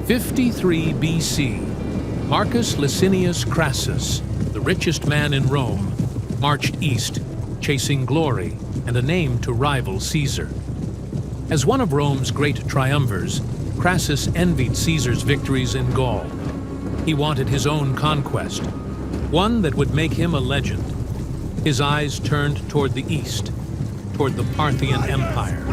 53 BC, Marcus Licinius Crassus, the richest man in Rome, marched east, chasing glory and a name to rival Caesar. As one of Rome's great triumvirs, Crassus envied Caesar's victories in Gaul. He wanted his own conquest, one that would make him a legend. His eyes turned toward the east, toward the Parthian Empire.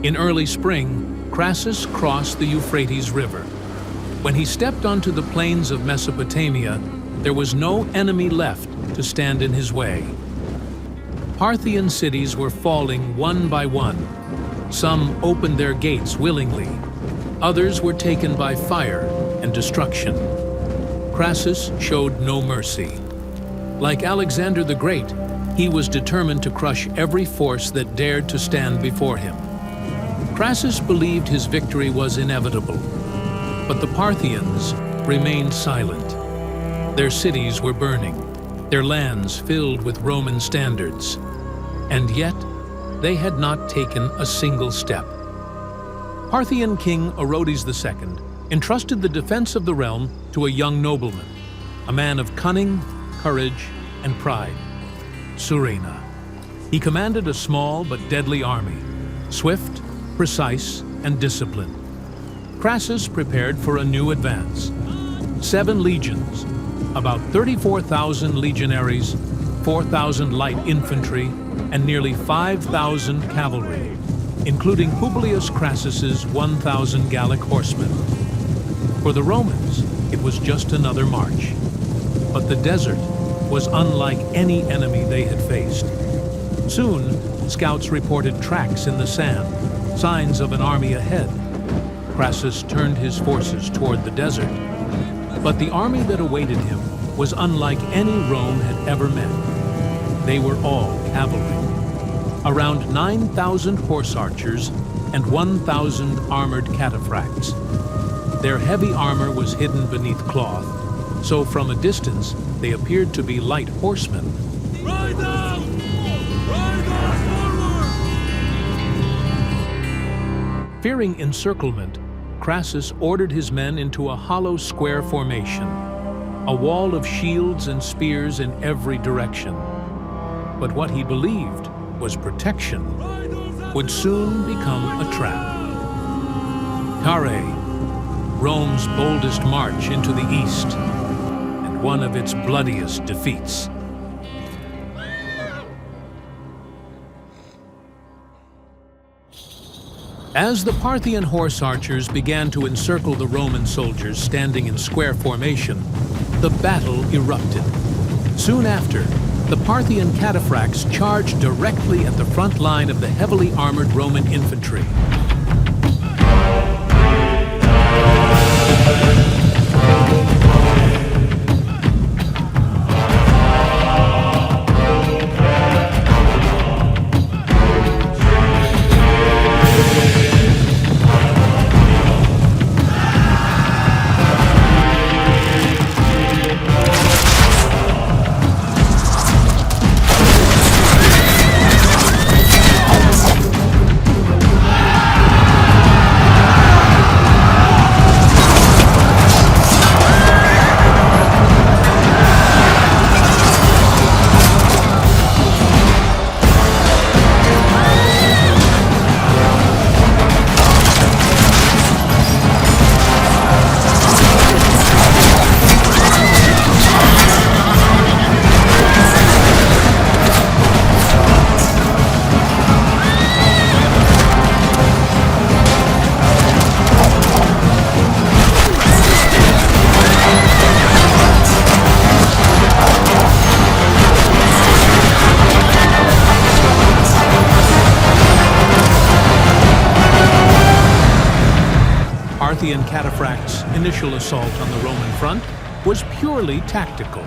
In early spring, Crassus crossed the Euphrates River. When he stepped onto the plains of Mesopotamia, there was no enemy left to stand in his way. Parthian cities were falling one by one. Some opened their gates willingly. Others were taken by fire and destruction. Crassus showed no mercy. Like Alexander the Great, he was determined to crush every force that dared to stand before him. Crassus believed his victory was inevitable, but the Parthians remained silent. Their cities were burning, their lands filled with Roman standards, and yet they had not taken a single step. Parthian king Orodes II entrusted the defense of the realm to a young nobleman, a man of cunning, courage, and pride, Surena. He commanded a small but deadly army, swift, precise, and disciplined. Crassus prepared for a new advance. 7 legions, about 34,000 legionaries, 4,000 light infantry, and nearly 5,000 cavalry, including Publius Crassus's 1,000 Gallic horsemen. For the Romans, it was just another march. But the desert was unlike any enemy they had faced. Soon, scouts reported tracks in the sand, signs of an army ahead. Crassus turned his forces toward the desert. But the army that awaited him was unlike any Rome had ever met. They were all cavalry. Around 9,000 horse archers and 1,000 armored cataphracts. Their heavy armor was hidden beneath cloth, so from a distance they appeared to be light horsemen. Ride out! Ride out forward! Fearing encirclement, Crassus ordered his men into a hollow square formation, a wall of shields and spears in every direction. But what he believed was protection would soon become a trap. Carrhae, Rome's boldest march into the east, and one of its bloodiest defeats. As the Parthian horse archers began to encircle the Roman soldiers standing in square formation, the battle erupted. Soon after, the Parthian cataphracts charged directly at the front line of the heavily armored Roman infantry. Parthian cataphracts' initial assault on the Roman front was purely tactical.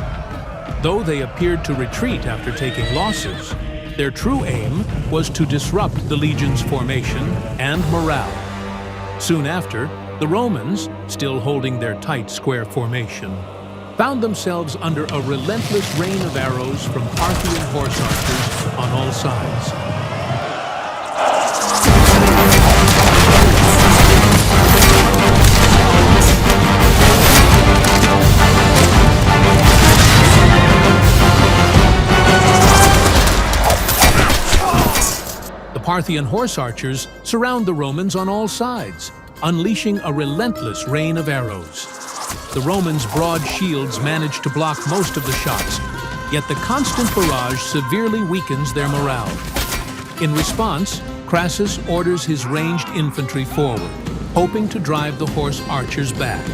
Though they appeared to retreat after taking losses, their true aim was to disrupt the legion's formation and morale. Soon after, the Romans, still holding their tight square formation, found themselves under a relentless rain of arrows from Parthian horse archers on all sides. The Parthian horse archers surround the Romans on all sides, unleashing a relentless rain of arrows. The Romans' broad shields manage to block most of the shots, yet the constant barrage severely weakens their morale. In response, Crassus orders his ranged infantry forward, hoping to drive the horse archers back.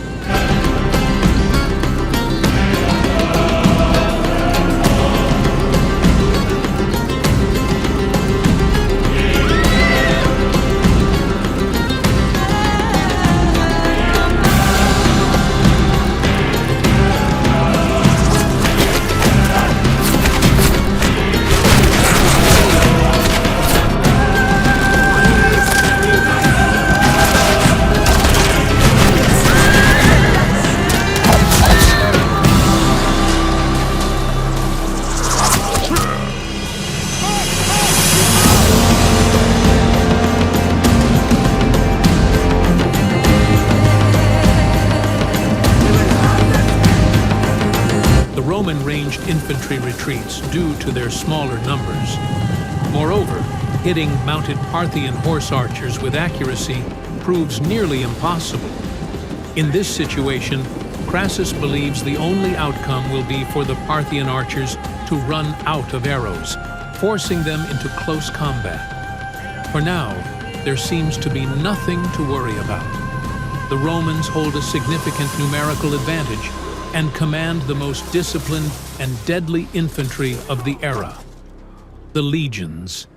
Roman ranged infantry retreats due to their smaller numbers. Moreover, hitting mounted Parthian horse archers with accuracy proves nearly impossible. In this situation, Crassus believes the only outcome will be for the Parthian archers to run out of arrows, forcing them into close combat. For now, there seems to be nothing to worry about. The Romans hold a significant numerical advantage and command the most disciplined and deadly infantry of the era, the legions.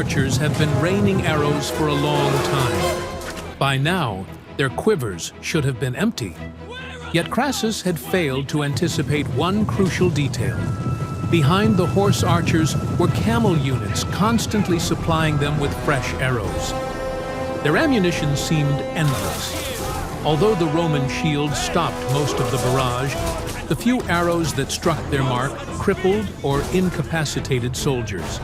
Archers have been raining arrows for a long time. By now, their quivers should have been empty. Yet Crassus had failed to anticipate one crucial detail. Behind the horse archers were camel units constantly supplying them with fresh arrows. Their ammunition seemed endless. Although the Roman shields stopped most of the barrage, the few arrows that struck their mark crippled or incapacitated soldiers.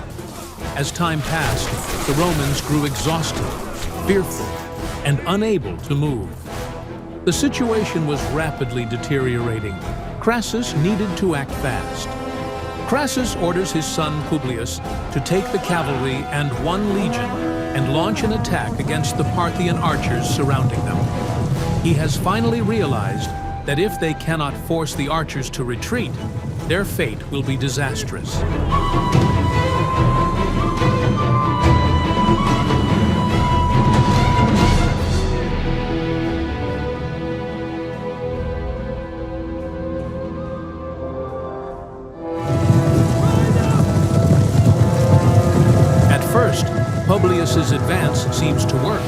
As time passed, the Romans grew exhausted, fearful, and unable to move. The situation was rapidly deteriorating. Crassus needed to act fast. Crassus orders his son Publius to take the cavalry and one legion and launch an attack against the Parthian archers surrounding them. He has finally realized that if they cannot force the archers to retreat, their fate will be disastrous. Publius's advance seems to work.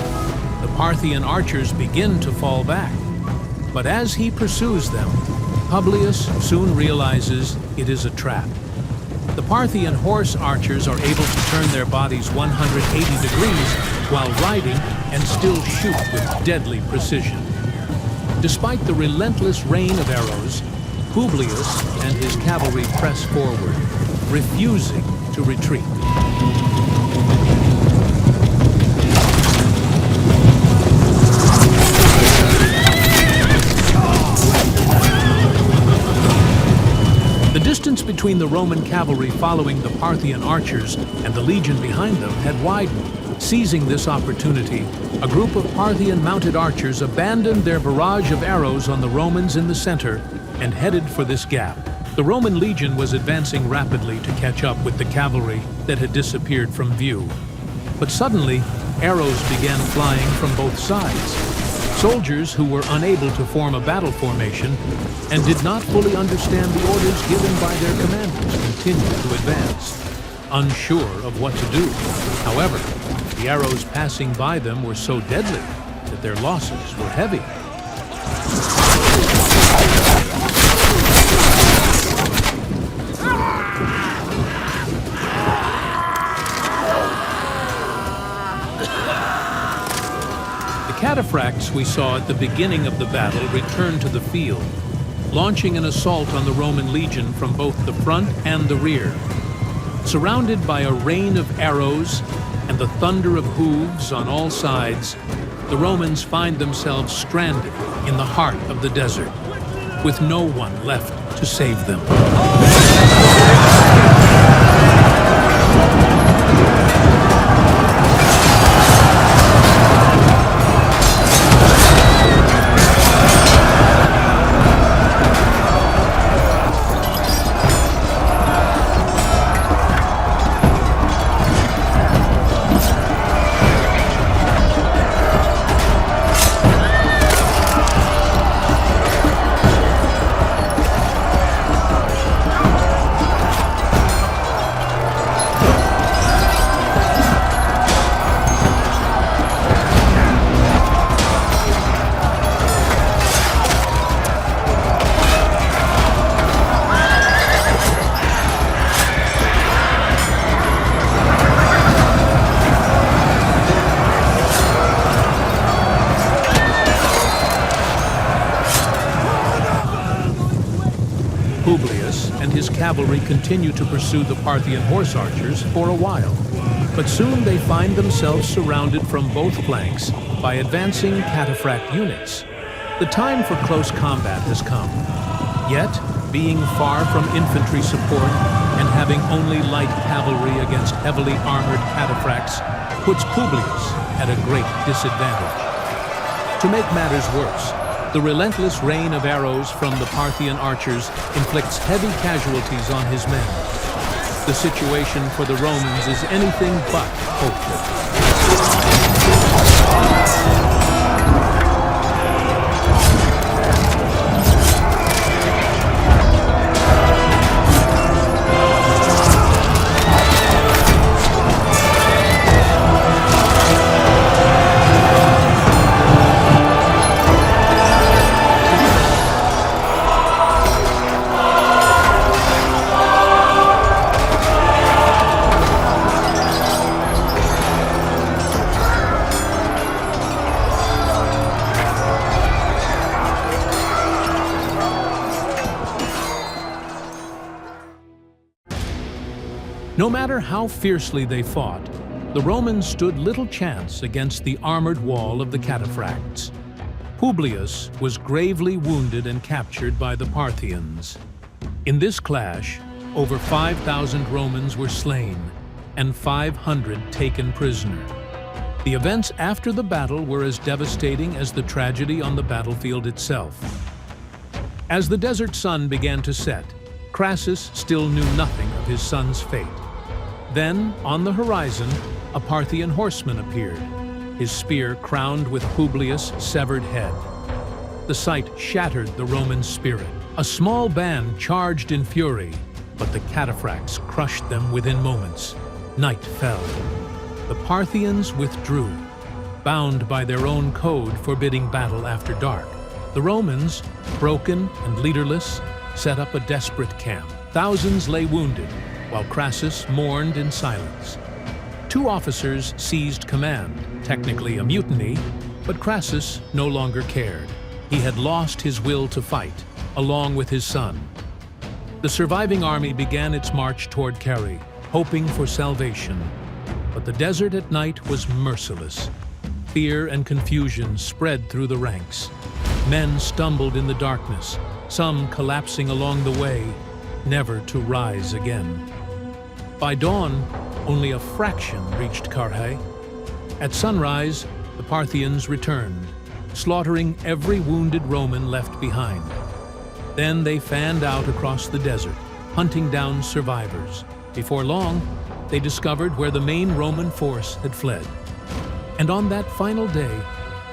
The Parthian archers begin to fall back. But as he pursues them, Publius soon realizes it is a trap. The Parthian horse archers are able to turn their bodies 180 degrees while riding and still shoot with deadly precision. Despite the relentless rain of arrows, Publius and his cavalry press forward, refusing to retreat. The distance between the Roman cavalry following the Parthian archers and the legion behind them had widened. Seizing this opportunity, a group of Parthian mounted archers abandoned their barrage of arrows on the Romans in the center and headed for this gap. The Roman legion was advancing rapidly to catch up with the cavalry that had disappeared from view. But suddenly, arrows began flying from both sides. Soldiers who were unable to form a battle formation and did not fully understand the orders given by their commanders continued to advance, unsure of what to do. However, the arrows passing by them were so deadly that their losses were heavy. The cataphracts we saw at the beginning of the battle returned to the field, launching an assault on the Roman legion from both the front and the rear. Surrounded by a rain of arrows and the thunder of hooves on all sides, the Romans find themselves stranded in the heart of the desert, with no one left to save them. Publius and his cavalry continue to pursue the Parthian horse archers for a while, but soon they find themselves surrounded from both flanks by advancing cataphract units. The time for close combat has come. Yet, being far from infantry support and having only light cavalry against heavily armored cataphracts puts Publius at a great disadvantage. To make matters worse, the relentless rain of arrows from the Parthian archers inflicts heavy casualties on his men. The situation for the Romans is anything but hopeful. No matter how fiercely they fought, the Romans stood little chance against the armored wall of the cataphracts. Publius was gravely wounded and captured by the Parthians. In this clash, over 5,000 Romans were slain and 500 taken prisoner. The events after the battle were as devastating as the tragedy on the battlefield itself. As the desert sun began to set, Crassus still knew nothing of his son's fate. Then, on the horizon, a Parthian horseman appeared, his spear crowned with Publius' severed head. The sight shattered the Roman spirit. A small band charged in fury, but the cataphracts crushed them within moments. Night fell. The Parthians withdrew, bound by their own code forbidding battle after dark. The Romans, broken and leaderless, set up a desperate camp. Thousands lay wounded, while Crassus mourned in silence. 2 officers seized command, technically a mutiny, but Crassus no longer cared. He had lost his will to fight, along with his son. The surviving army began its march toward Carrhae, hoping for salvation. But the desert at night was merciless. Fear and confusion spread through the ranks. Men stumbled in the darkness, some collapsing along the way, never to rise again. By dawn, only a fraction reached Carrhae. At sunrise, the Parthians returned, slaughtering every wounded Roman left behind. Then they fanned out across the desert, hunting down survivors. Before long, they discovered where the main Roman force had fled. And on that final day,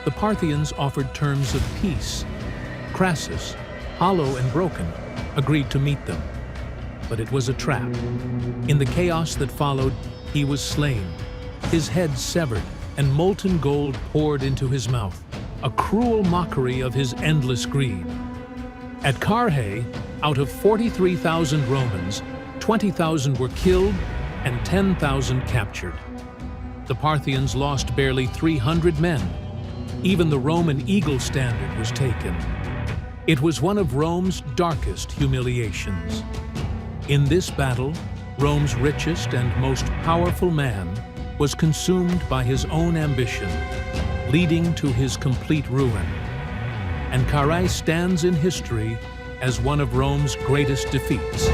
the Parthians offered terms of peace. Crassus, hollow and broken, agreed to meet them. But it was a trap. In the chaos that followed, he was slain, his head severed, and molten gold poured into his mouth, a cruel mockery of his endless greed. At Carrhae, out of 43,000 Romans, 20,000 were killed and 10,000 captured. The Parthians lost barely 300 men. Even the Roman eagle standard was taken. It was one of Rome's darkest humiliations. In this battle, Rome's richest and most powerful man was consumed by his own ambition, leading to his complete ruin. And Carrhae stands in history as one of Rome's greatest defeats.